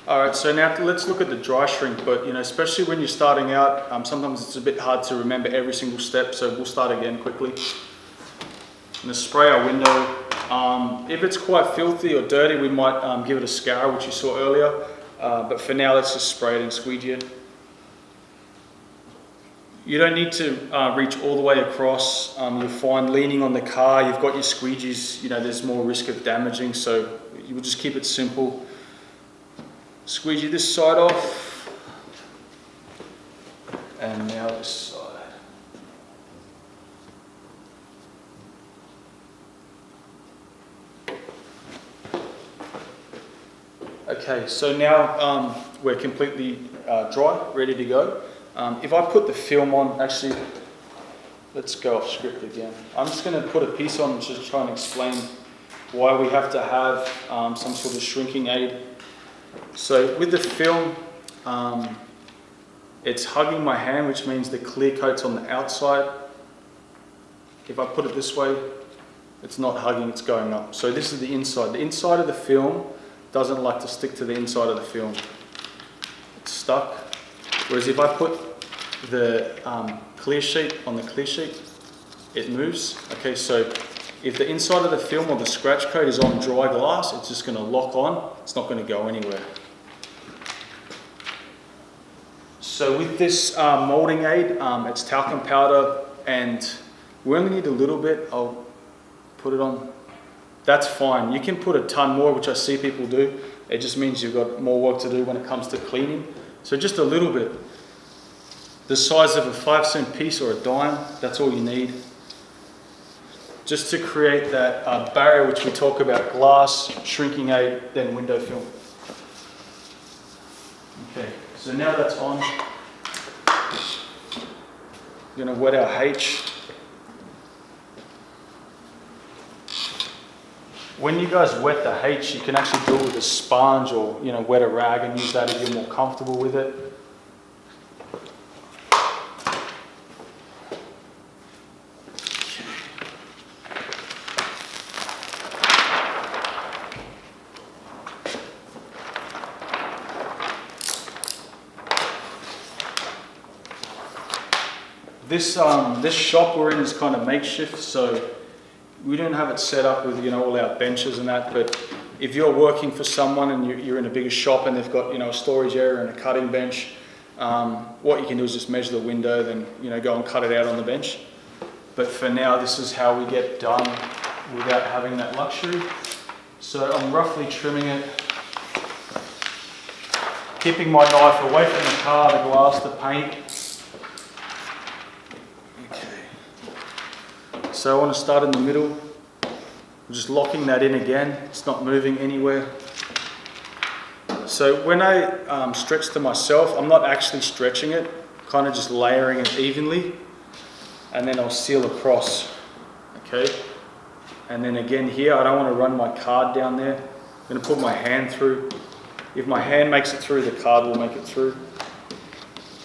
All right, so now let's look at the dry shrink, but especially when you're starting out, sometimes it's a bit hard to remember every single step, so we'll start again quickly. I'm going to spray our window. If it's quite filthy or dirty, we might give it a scour, which you saw earlier, but for now let's just spray it and squeegee it. You don't need to reach all the way across. You'll find leaning on the car, you've got your squeegees, there's more risk of damaging, so you will just keep it simple. Squeegee this side off, and now this side. Okay, so now we're completely dry, ready to go. If I put the film on, actually, let's go off script again. I'm just going to put a piece on just to try and explain why we have to have some sort of shrinking aid. So with the film, it's hugging my hand, which means the clear coat's on the outside. If I put it this way, it's not hugging, it's going up. So this is the inside. The inside of the film doesn't like to stick to the inside of the film. It's stuck. Whereas if I put the clear sheet on the clear sheet, it moves. Okay, so if the inside of the film or the scratch coat is on dry glass, it's just going to lock on. It's not going to go anywhere. So with this molding aid, it's talcum powder, and we only need a little bit. I'll put it on. That's fine. You can put a ton more, which I see people do. It just means you've got more work to do when it comes to cleaning. So just a little bit. The size of a 5-cent piece or a dime, that's all you need. Just to create that barrier which we talk about, glass, shrinking aid, then window film. Okay, so now that's on. We're going to wet our H. When you guys wet the H, you can actually do it with a sponge or wet a rag and use that if you're more comfortable with it. This shop we're in is kind of makeshift, so we don't have it set up with all our benches and that. But if you're working for someone and you're in a bigger shop and they've got a storage area and a cutting bench, what you can do is just measure the window, then go and cut it out on the bench. But for now, this is how we get done without having that luxury. So I'm roughly trimming it, keeping my knife away from the car, the glass, the paint. So I want to start in the middle. I'm just locking that in again. It's not moving anywhere. So when I stretch to myself, I'm not actually stretching it, kind of just layering it evenly, and then I'll seal across. Okay. And then again here, I don't want to run my card down there. I'm going to put my hand through. If my hand makes it through, the card will make it through.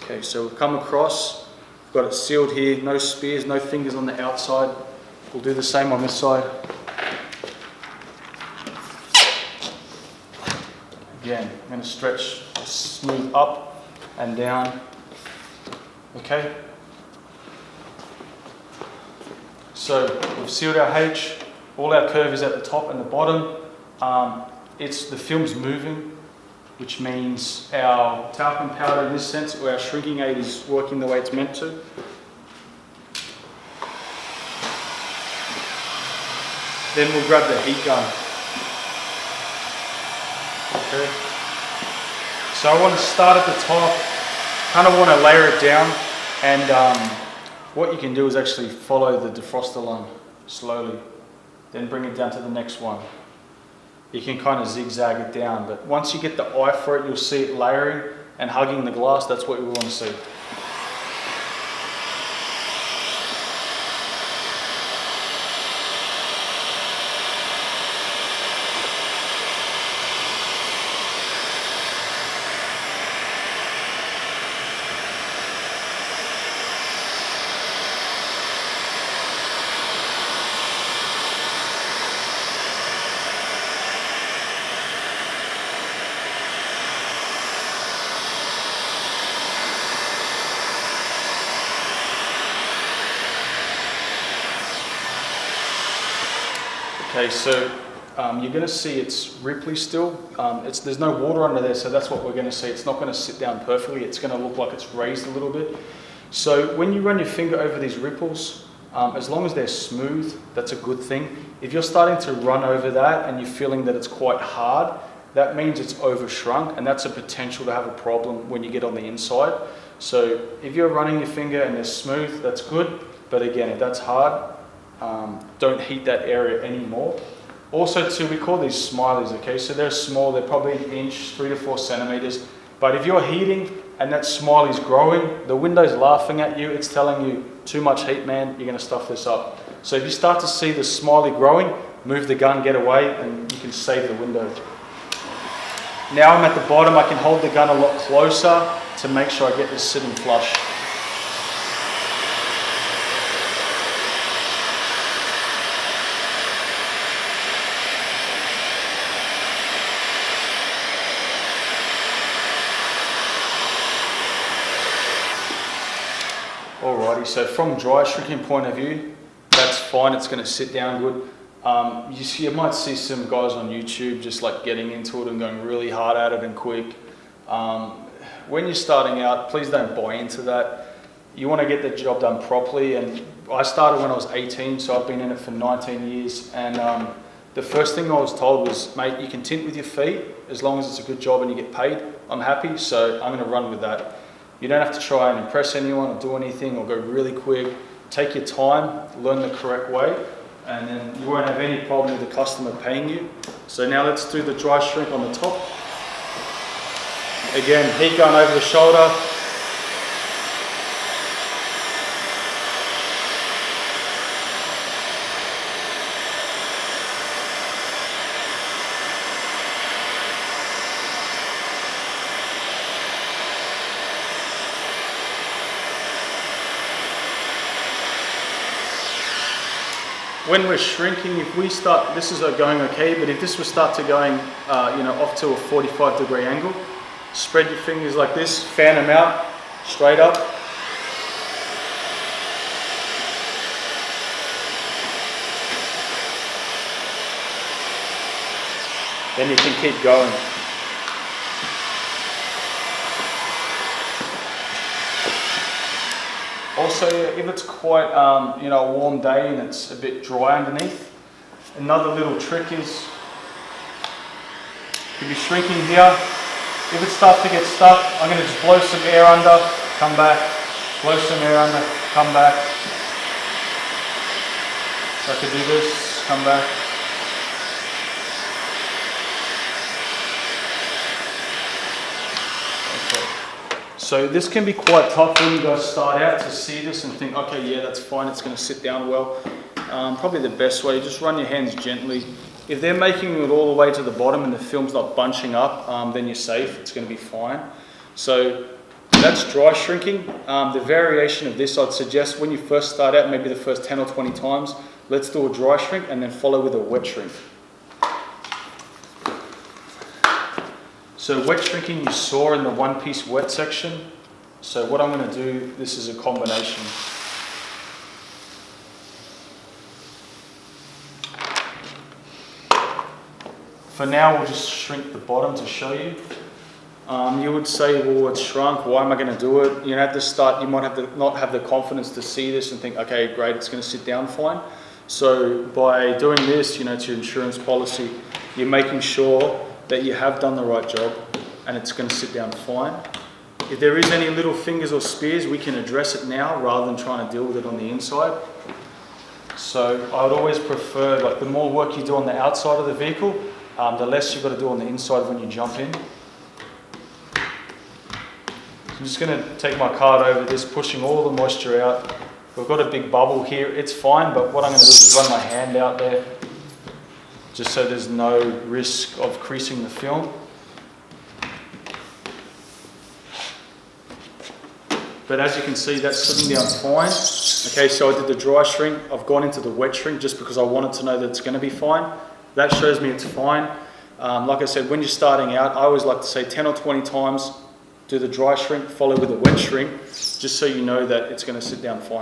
Okay, so we've come across. Got it sealed here, no spears, no fingers on the outside. We'll do the same on this side. Again, I'm going to stretch smooth up and down. Okay. So we've sealed our H. All our curve is at the top and the bottom. The film's moving, which means our talcum powder in this sense, or our shrinking aid, is working the way it's meant to. Then we'll grab the heat gun. Okay. So I want to start at the top, kind of want to layer it down, and what you can do is actually follow the defroster line slowly, then bring it down to the next one. You can kind of zigzag it down, but once you get the eye for it, you'll see it layering and hugging the glass. That's what we want to see. Okay, so you're going to see it's ripply still. There's no water under there, so that's what we're going to see. It's not going to sit down perfectly. It's going to look like it's raised a little bit. So when you run your finger over these ripples, as long as they're smooth, that's a good thing. If you're starting to run over that and you're feeling that it's quite hard, that means it's over shrunk, and that's a potential to have a problem when you get on the inside. So if you're running your finger and they're smooth, that's good. But again, if that's hard, don't heat that area anymore. Also too, we call these smileys, okay? So they're small, they're probably an inch, 3 to 4 centimeters. But if you're heating and that smiley's growing, the window's laughing at you, it's telling you, too much heat, man, you're gonna stuff this up. So if you start to see the smiley growing, move the gun, get away, and you can save the window. Now I'm at the bottom, I can hold the gun a lot closer to make sure I get this sitting flush. Alrighty, so from dry shrinking point of view, that's fine, it's going to sit down good. You might see some guys on YouTube just like getting into it and going really hard at it and quick. When you're starting out, please don't buy into that. You want to get the job done properly, and I started when I was 18, so I've been in it for 19 years, and the first thing I was told was, mate, you can tint with your feet as long as it's a good job and you get paid. I'm happy, so I'm going to run with that. You don't have to try and impress anyone or do anything or go really quick. Take your time, learn the correct way, and then you won't have any problem with the customer paying you. So now let's do the dry shrink on the top. Again, heat gun over the shoulder. When we're shrinking, if we start, this is going okay, but if this would start to going, off to a 45-degree angle, spread your fingers like this, fan them out, straight up. Then you can keep going. Also, if it's quite a warm day and it's a bit dry underneath, another little trick is, if you're shrinking here, if it starts to get stuck, I'm going to just blow some air under, come back, blow some air under, come back. So I could do this, come back. So this can be quite tough when you guys start out to see this and think, okay, yeah, that's fine, it's going to sit down well. Probably the best way, just run your hands gently. If they're making it all the way to the bottom and the film's not bunching up, then you're safe, it's going to be fine. So that's dry shrinking. The variation of this, I'd suggest when you first start out, maybe the first 10 or 20 times, let's do a dry shrink and then follow with a wet shrink. So wet shrinking you saw in the one-piece wet section. So what I'm going to do, this is a combination. For now, we'll just shrink the bottom to show you. You would say, well, it's shrunk, why am I going to do it? You know, at the start, you might have to not have the confidence to see this and think, okay, great, it's going to sit down fine. So by doing this, it's your insurance policy, you're making sure that you have done the right job and it's going to sit down fine. If there is any little fingers or spears, we can address it now rather than trying to deal with it on the inside. So I would always prefer, like, the more work you do on the outside of the vehicle, the less you've got to do on the inside when you jump in. I'm just going to take my card over this, pushing all the moisture out. We've got a big bubble here, it's fine, but what I'm going to do is run my hand out there, just so there's no risk of creasing the film. But as you can see, that's sitting down fine. Okay, so I did the dry shrink. I've gone into the wet shrink just because I wanted to know that it's going to be fine. That shows me it's fine. Like I said, when you're starting out, I always like to say 10 or 20 times, do the dry shrink, follow with a wet shrink, just so you know that it's going to sit down fine.